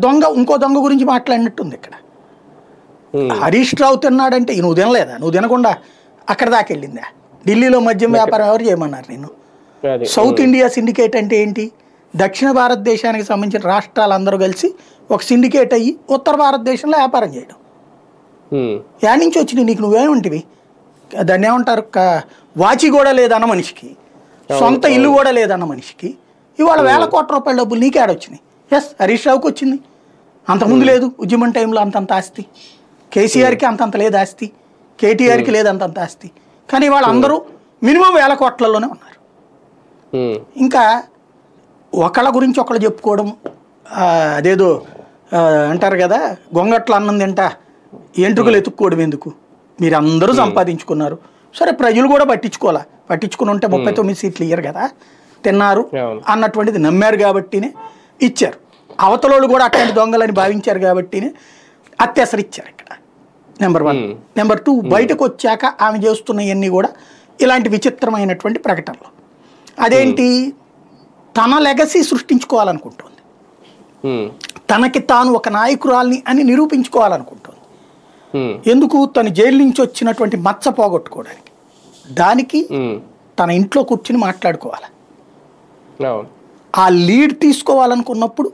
దొంగ ఇంకో దొంగ గురించి మాట్లాడినట్టుంది ఇక్కడ. హరీష్ రావు తిన్నాడంటే నువ్వు తినలేదా? నువ్వు తినకుండా అక్కడ దాకా వెళ్ళిందా? ఢిల్లీలో మద్యం వ్యాపారం ఎవరు చేయమన్నారు నేను? సౌత్ ఇండియా సిండికేట్ అంటే ఏంటి? దక్షిణ భారతదేశానికి సంబంధించిన రాష్ట్రాలందరూ కలిసి ఒక సిండికేట్ అయ్యి ఉత్తర భారతదేశంలో వ్యాపారం చేయడం. యాడ్ నుంచి వచ్చినాయి నీకు? నువ్వేమంటివి? దాన్ని ఏమంటారు? వాచి కూడా లేదన్న మనిషికి, సొంత ఇల్లు కూడా లేదన్న మనిషికి ఇవాళ వేల కోట్ల రూపాయల డబ్బులు నీకేడొచ్చినాయి? ఎస్, హరీష్ రావుకి వచ్చింది, అంతకుముందు లేదు. ఉద్యమం టైంలో అంతంత ఆస్తి, కేసీఆర్కి అంతంత లేదు ఆస్తి, కేటీఆర్కి లేదు అంతంత ఆస్తి. కానీ వాళ్ళందరూ మినిమం వేల కోట్లలోనే ఉన్నారు. ఇంకా ఒకళ్ళ గురించి ఒకళ్ళు చెప్పుకోవడం, అదేదో అంటారు కదా, గొంగట్లు అన్నం తింటా ఎంట్రుకలు ఎత్తుక్కోవడం ఎందుకు? మీరు అందరూ సంపాదించుకున్నారు, సరే ప్రజలు కూడా పట్టించుకుని ఉంటే 39 సీట్లు ఇయ్యరు కదా, తిన్నారు అన్నటువంటిది నమ్మారు కాబట్టినే ఇచ్చారు. అవతలోళ్ళు కూడా అట్లాంటి దొంగలని భావించారు కాబట్టినే అత్యసరి ఇచ్చారు ఇక్కడ. నెంబర్ 1. నెంబర్ 2, బయటకు వచ్చాక ఆమె చేస్తున్నవన్నీ కూడా ఇలాంటి విచిత్రమైనటువంటి ప్రకటనలు. అదేంటి? తన లెగసీ సృష్టించుకోవాలనుకుంటుంది, తనకి తాను ఒక నాయకురాల్ని అని నిరూపించుకోవాలనుకుంటుంది. ఎందుకు? తను జైలు నుంచి వచ్చినటువంటి మచ్చ పోగొట్టుకోవడానికి. దానికి తన ఇంట్లో కూర్చుని మాట్లాడుకోవాలి. ఆ లీడ్ తీసుకోవాలనుకున్నప్పుడు